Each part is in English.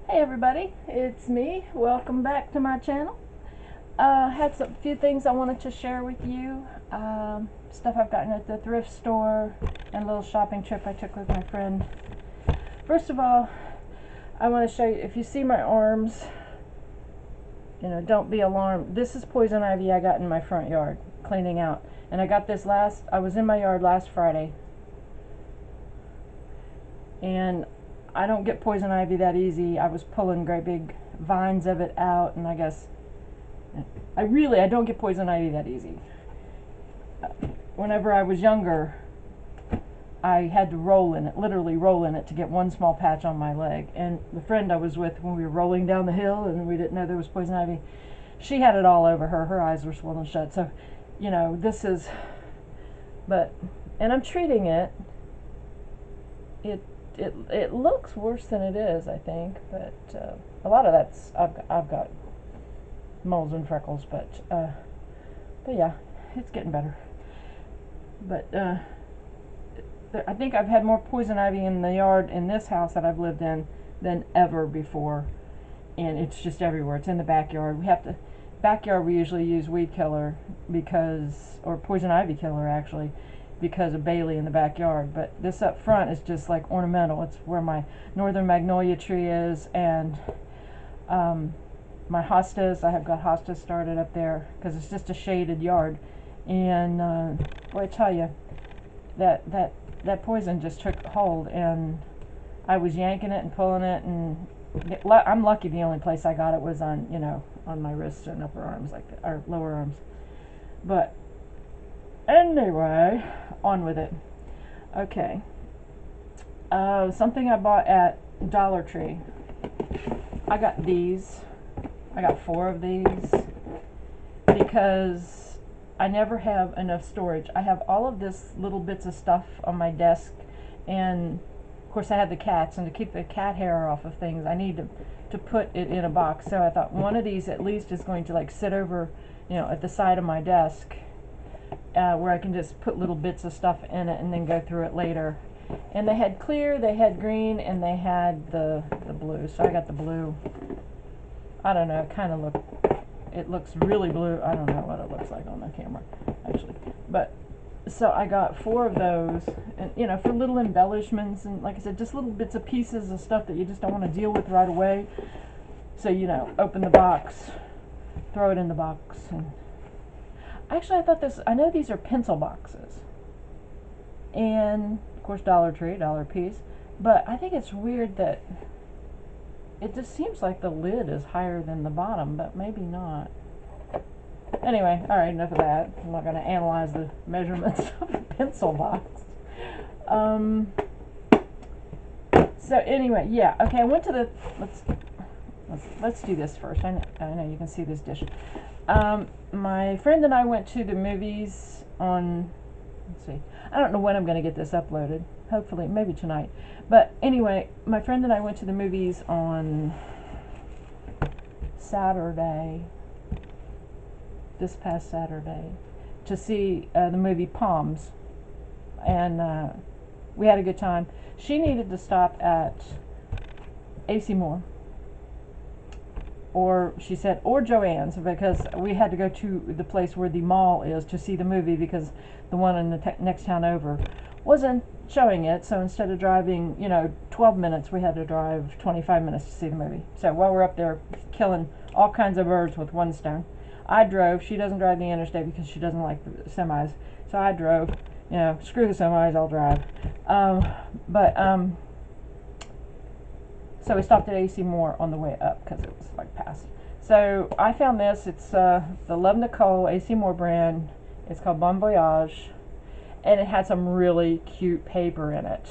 Hey everybody, it's me. Welcome back to my channel. Had a few things I wanted to share with you. Stuff I've gotten at the thrift store and a little shopping trip I took with my friend. First of all, I want to show you, if you see my arms, don't be alarmed. This is poison ivy I got in my front yard, cleaning out. And I got this I was in my yard last Friday. And I don't get poison ivy that easy. I was pulling great big vines of it out, and I guess I don't get poison ivy that easy. Whenever I was younger, I had to roll in it, literally roll in it, to get one small patch on my leg. And the friend I was with, when we were rolling down the hill and we didn't know there was poison ivy, she had it all over her. Her eyes were swollen shut. So, this is, and I'm treating it. It looks worse than it is, I think, but a lot of that's I've got moles and freckles, but yeah, it's getting better. But I think I've had more poison ivy in the yard in this house that I've lived in than ever before, and it's just everywhere. It's in the backyard. We usually use weed killer or poison ivy killer actually, because of Bailey in the backyard. But this up front is just like ornamental. It's where my northern magnolia tree is, and my hostas. I have got hostas started up there because it's just a shaded yard. And boy, I tell you, that poison just took hold, and I was yanking it and pulling it, and I'm lucky the only place I got it was on my wrists and upper arms, or lower arms. But anyway, on with it. Okay. Something I bought at Dollar Tree. I got these. I got 4 of these because I never have enough storage. I have all of this little bits of stuff on my desk, and of course I have the cats, and to keep the cat hair off of things I need to put it in a box. So I thought one of these at least is going to sit over at the side of my desk, where I can just put little bits of stuff in it and then go through it later. And they had clear, they had green, and they had the blue. So I got the blue. I don't know, it looks really blue. I don't know what it looks like on the camera, actually. But, so I got 4 of those, and for little embellishments, and like I said, just little bits of pieces of stuff that you just don't want to deal with right away. So, open the box, throw it in the box, and actually, I know these are pencil boxes, and of course Dollar Tree, $1 a piece, but I think it's weird that it just seems like the lid is higher than the bottom, but maybe not. Anyway, alright, enough of that. I'm not going to analyze the measurements of a pencil box. So anyway, yeah, okay, I went to let's do this first. I know you can see this dish. My friend and I went to the movies on, let's see, I don't know when I'm going to get this uploaded. Hopefully, maybe tonight. But anyway, my friend and I went to the movies on Saturday, this past Saturday, to see the movie Palms. And we had a good time. She needed to stop at AC Moore, or she said, or Joann's, because we had to go to the place where the mall is to see the movie, because the one in the next town over wasn't showing it. So instead of driving 12 minutes, we had to drive 25 minutes to see the movie. So while we're up there killing all kinds of birds with one stone, I drove. She doesn't drive the interstate because she doesn't like the semis, so I drove. Screw the semis, I'll drive. So we stopped at AC Moore on the way up because it was past. So I found this. It's the Love Nicole AC Moore brand. It's called Bon Voyage, and it had some really cute paper in it.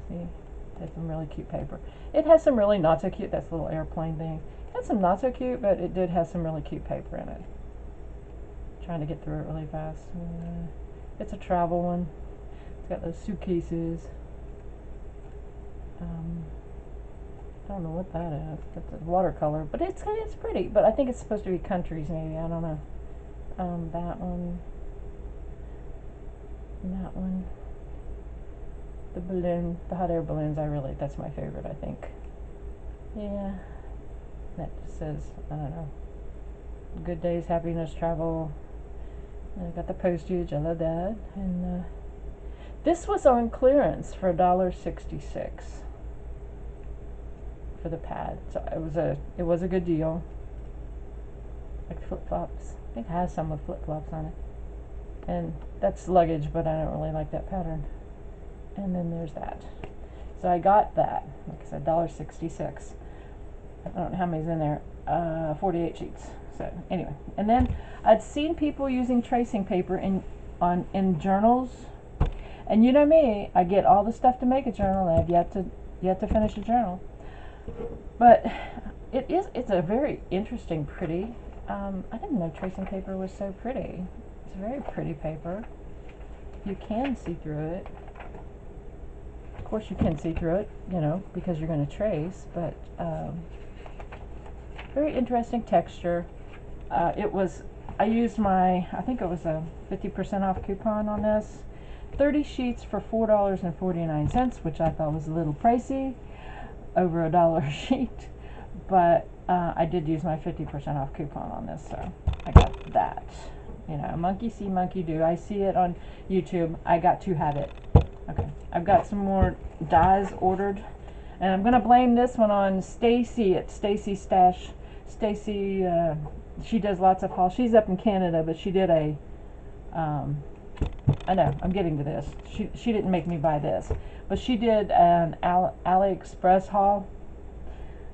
See, it has some really cute paper. It has some really not so cute. That's a little airplane thing. It had some not so cute, but it did have some really cute paper in it. Trying to get through it really fast. It's a travel one. It's got those suitcases. I don't know what that is. It's a watercolor, but it's pretty. But I think it's supposed to be countries, maybe. I don't know. That one. And that one. The balloon, the hot air balloons, that's my favorite, I think. Yeah, that just says, I don't know, good days, happiness, travel. And I got the postage, I love that. And this was on clearance for $1.66 for the pad. So it was a good deal. Like flip flops. I think it has some with flip flops on it. And that's luggage, but I don't really like that pattern. And then there's that. So I got that. Like I said, $1.66. I don't know how many's in there. 48 sheets. So anyway, and then I'd seen people using tracing paper in journals, and you know me, I get all the stuff to make a journal, and I've yet to finish a journal. But it's a very interesting, pretty. I didn't know tracing paper was so pretty. It's very pretty paper. You can see through it. Of course, you can see through it, you know, because you're going to trace. But very interesting texture. I used I think it was a 50% off coupon on this. 30 sheets for $4.49, which I thought was a little pricey, over $1 a sheet. But I did use my 50% off coupon on this, so I got that. You know, monkey see, monkey do. I see it on YouTube. I got to have it. Okay, I've got some more dies ordered, and I'm gonna blame this one on Stacy at Stacy Stash. Stacy, she does lots of hauls. She's up in Canada, but she did a. I know I'm getting to this. She didn't make me buy this, but she did an AliExpress haul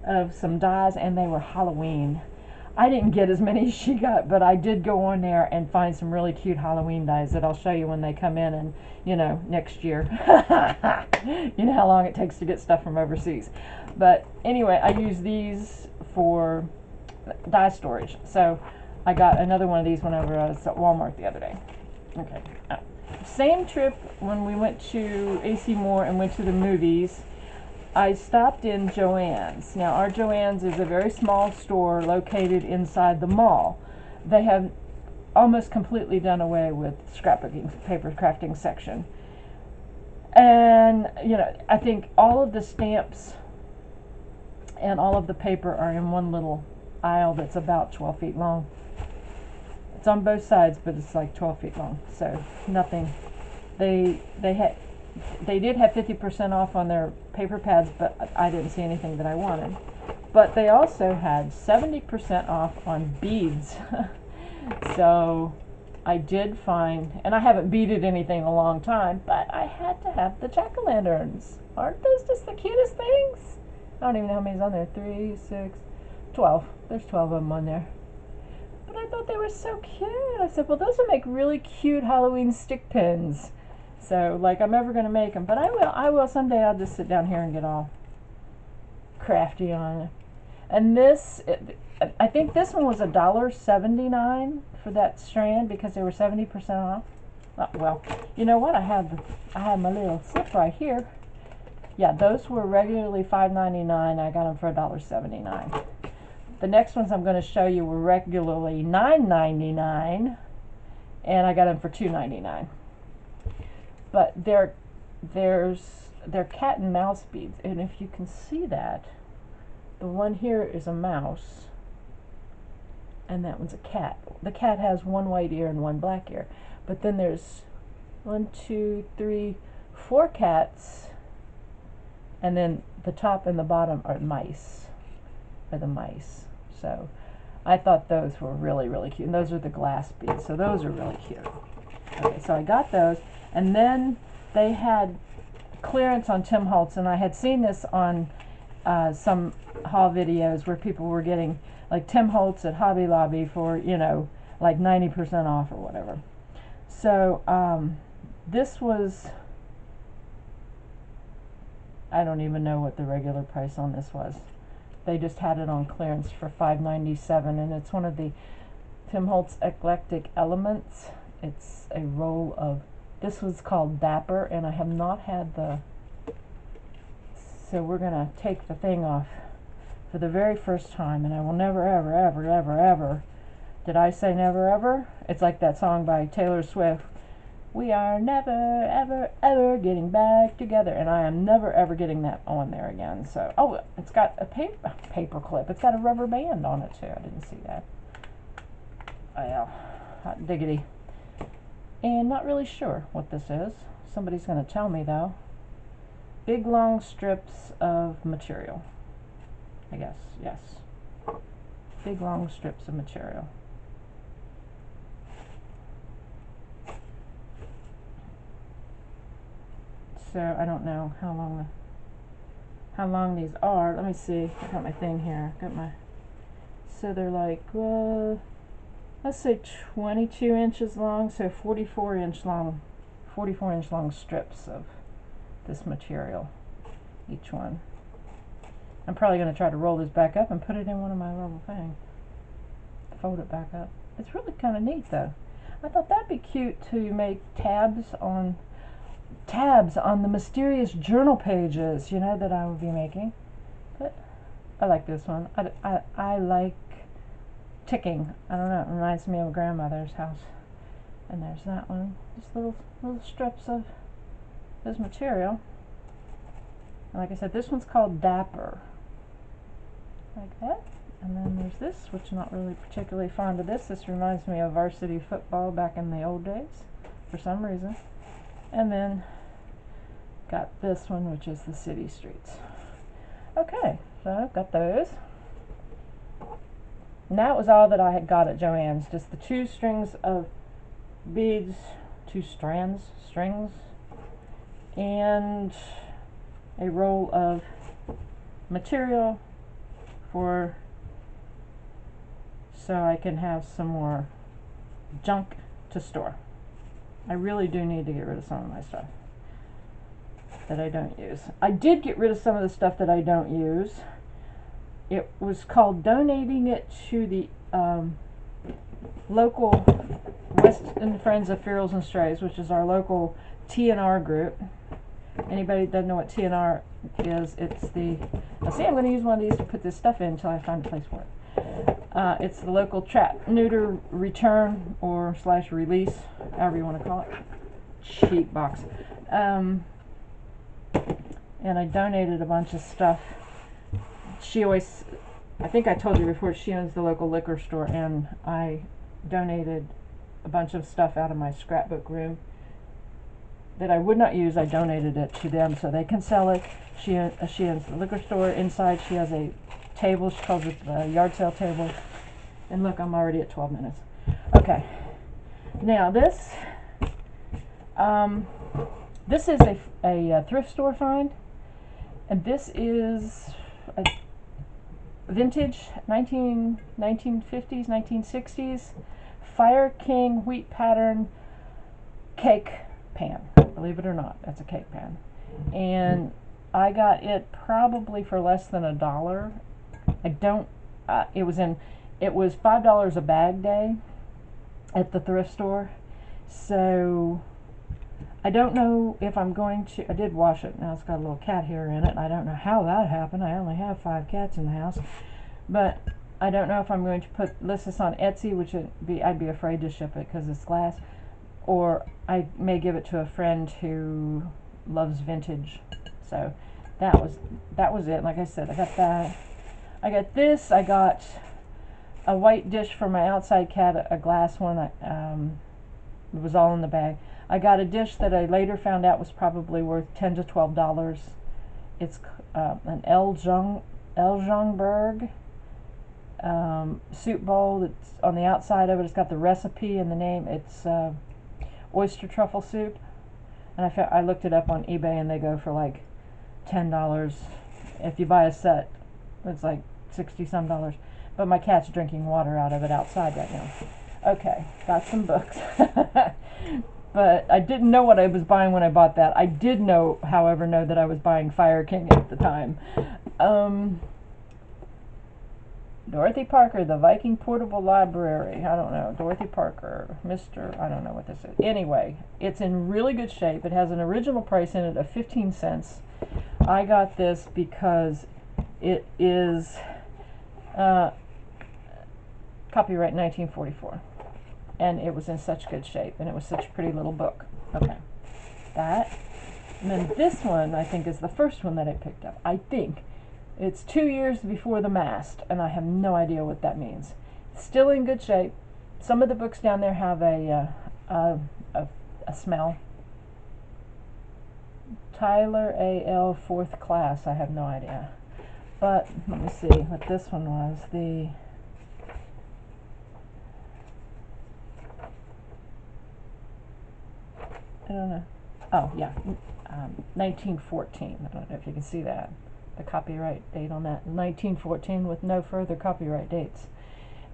of some dies, and they were Halloween. I didn't get as many as she got, but I did go on there and find some really cute Halloween dies that I'll show you when they come in, and you know, next year. You know how long it takes to get stuff from overseas. But anyway, I use these for die storage. So I got another one of these whenever I was at Walmart the other day. Okay. Same trip when we went to AC Moore and went to the movies. I stopped in Joann's. Now, our Joann's is a very small store located inside the mall. They have almost completely done away with scrapbooking, paper crafting section. And, you know, I think all of the stamps and all of the paper are in one little aisle that's about 12 feet long. It's on both sides, but it's like 12 feet long. So, nothing. They did have 50% off on their paper pads, but I didn't see anything that I wanted. But they also had 70% off on beads. So I did find, and I haven't beaded anything in a long time, but I had to have the jack-o'-lanterns. Aren't those just the cutest things? I don't even know how many's on there. 3, 6, 12. There's 12 of them on there. But I thought they were so cute. I said, well, those would make really cute Halloween stick pins. So, like, I'm never going to make them, but I will someday. I'll just sit down here and get all crafty on it. And this, I think this one was $1.79 for that strand because they were 70% off. Well, you know what? I have my little slip right here. Yeah, those were regularly $5.99. I got them for $1.79. The next ones I'm going to show you were regularly $9.99, and I got them for $2.99. But they're cat and mouse beads, and if you can see that, the one here is a mouse, and that one's a cat. The cat has one white ear and one black ear, but then there's 1, 2, 3, 4 cats, and then the top and the bottom are mice, So I thought those were really, really cute, and those are the glass beads, so those are really cute. Okay, so I got those. And then they had clearance on Tim Holtz, and I had seen this on some haul videos where people were getting like Tim Holtz at Hobby Lobby for, you know, like 90% off or whatever. So this was, I don't even know what the regular price on this was. They just had it on clearance for $5.97, and it's one of the Tim Holtz Eclectic Elements. It's a roll of, this was called Dapper, and I have not had so we're going to take the thing off for the very first time, and I will never, ever, ever, ever, ever, did I say never, ever? It's like that song by Taylor Swift, We are never, ever, ever getting back together. And I am never, ever getting that on there again. So, oh, it's got a paper clip. It's got a rubber band on it, too. I didn't see that. Well, hot diggity. And not really sure what this is. Somebody's going to tell me, though. Big, long strips of material. I guess, yes. Big, long strips of material. So I don't know how long these are. Let me see. I got my thing here. So they're like, let's say 22 inches long, so 44 inch long strips of this material, each one. I'm probably going to try to roll this back up and put it in one of my little things. Fold it back up. It's really kind of neat, though. I thought that'd be cute to make tabs on the mysterious journal pages, you know, that I would be making. But I like this one. I like ticking. I don't know, it reminds me of grandmother's house. And there's that one. Just little strips of this material. And like I said, this one's called Dapper. Like that. And then there's this, which I'm not really particularly fond of this. This reminds me of varsity football back in the old days, for some reason. And then got this one, which is the city streets. Okay, so I've got those. And that was all that I had got at Joann's. Just the 2 strings of beads, 2 strings, and a roll of material so I can have some more junk to store. I really do need to get rid of some of my stuff that I don't use. I did get rid of some of the stuff that I don't use. It was called donating it to the local Weston Friends of Ferals and Strays, which is our local TNR group. Anybody that doesn't know what TNR is, it's the... see, I'm going to use one of these to put this stuff in until I find a place for it. It's the local trap, neuter, return, or / release, however you want to call it. Cheap box. And I donated a bunch of stuff. She always... I think I told you before, she owns the local liquor store, and I donated a bunch of stuff out of my scrapbook room that I would not use. I donated it to them so they can sell it. She owns the liquor store. Inside she has a table. She calls it a yard sale table. And look, I'm already at 12 minutes. Okay. Now this is a thrift store find, and this is a vintage 1950s, 1960s Fire King wheat pattern cake pan. Believe it or not, that's a cake pan. And I got it probably for less than $1. It was $5 a bag day at the thrift store. So I don't know if I'm going to... I did wash it. Now it's got a little cat hair in it. I don't know how that happened. I only have 5 cats in the house. But I don't know if I'm going to list this on Etsy, which I'd be afraid to ship it because it's glass. Or I may give it to a friend who loves vintage. So that was it. Like I said, I got that. I got this. I got a white dish for my outside cat, a glass one. It was all in the bag. I got a dish that I later found out was probably worth $10 to $12. It's an Eljonberg soup bowl. That's on the outside of it. It's got the recipe and the name. It's oyster truffle soup. And I looked it up on eBay, and they go for like $10. If you buy a set, it's like $60-some. But my cat's drinking water out of it outside right now. Okay, got some books. But I didn't know what I was buying when I bought that. I did know, however, that I was buying Fire King at the time. Dorothy Parker, the Viking Portable Library. I don't know. Dorothy Parker, Mr. I don't know what this is. Anyway, it's in really good shape. It has an original price in it of 15 cents. I got this because it is copyright 1944. and it was in such good shape, and it was such a pretty little book. Okay, that. And then this one, I think, is the first one that I picked up. I think it's 2 years before the mast, and I have no idea what that means. Still in good shape. Some of the books down there have a smell. Tyler A.L. Fourth Class. I have no idea. But let me see what this one was. I don't know. Oh, yeah. 1914. I don't know if you can see that. The copyright date on that. 1914 with no further copyright dates.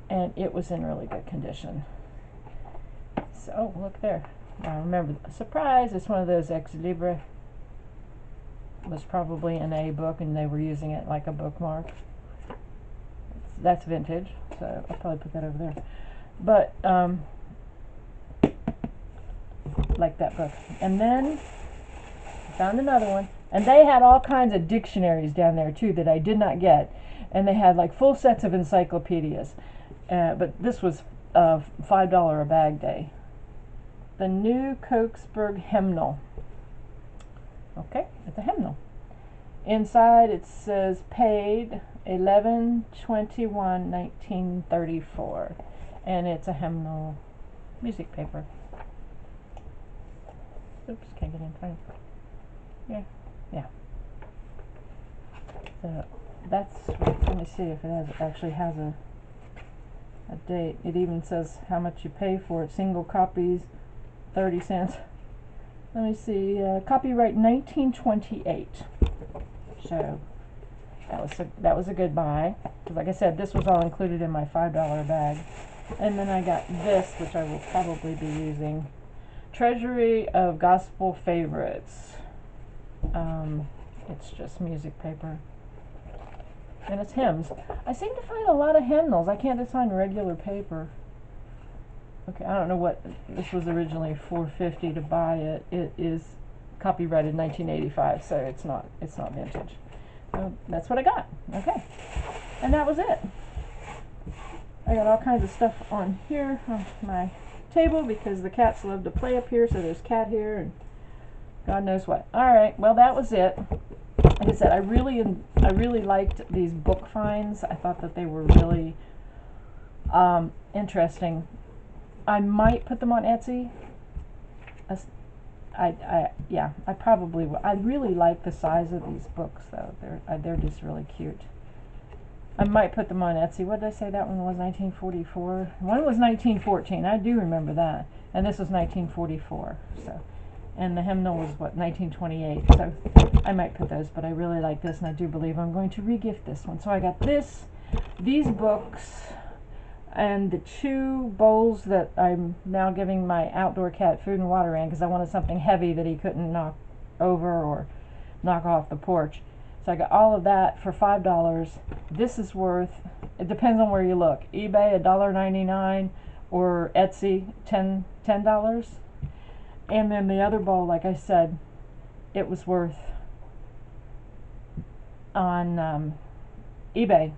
And it was in really good condition. So, look there. Now remember, surprise, it's one of those ex libris. It was probably an A book and they were using it like a bookmark. That's vintage, so I'll probably put that over there. But, like that book. And then I found another one, and they had all kinds of dictionaries down there too that I did not get, and they had like full sets of encyclopedias, but this was $5 a bag day. The New Cokesburg Hymnal. Okay, it's a hymnal. Inside it says paid 11/21/1934, and it's a hymnal music paper. Oops, can't get in frame. Yeah. So that's, let me see if it actually has a date. It even says how much you pay for it. Single copies, 30 cents. Let me see, copyright 1928. So that was a good buy. Because like I said, this was all included in my $5 bag. And then I got this, which I will probably be using. Treasury of Gospel Favorites. It's just music paper. And it's hymns. I seem to find a lot of hymnals. I can't just find regular paper. Okay, I don't know what, this was originally $4.50 to buy it. It is copyrighted 1985, so it's not vintage. So that's what I got. Okay. And that was it. I got all kinds of stuff on here on my table because the cats love to play up here, so there's cat hair and God knows what. Alright, well that was it. Like I said, I really liked these book finds. I thought that they were really interesting. I might put them on Etsy. I probably will. I really like the size of these books though. They're just really cute. I might put them on Etsy. What did I say that one was? 1944. One was 1914. I do remember that. And this was 1944. So, and the hymnal was what, 1928. So I might put those, but I really like this, and I do believe I'm going to re-gift this one. So I got these books, and the 2 bowls that I'm now giving my outdoor cat food and water in because I wanted something heavy that he couldn't knock over or knock off the porch. So I got all of that for $5. This is worth, it depends on where you look, eBay $1.99 or Etsy $10. And then the other bowl, like I said, it was worth on eBay.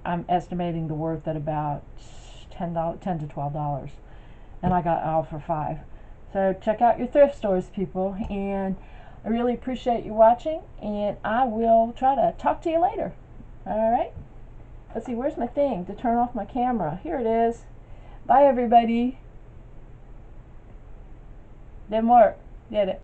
I'm estimating the worth at about $10 to $12, and I got all for $5. So check out your thrift stores, people, and I really appreciate you watching, and I will try to talk to you later. Alright? Let's see, where's my thing to turn off my camera? Here it is. Bye, everybody. Didn't work, did it?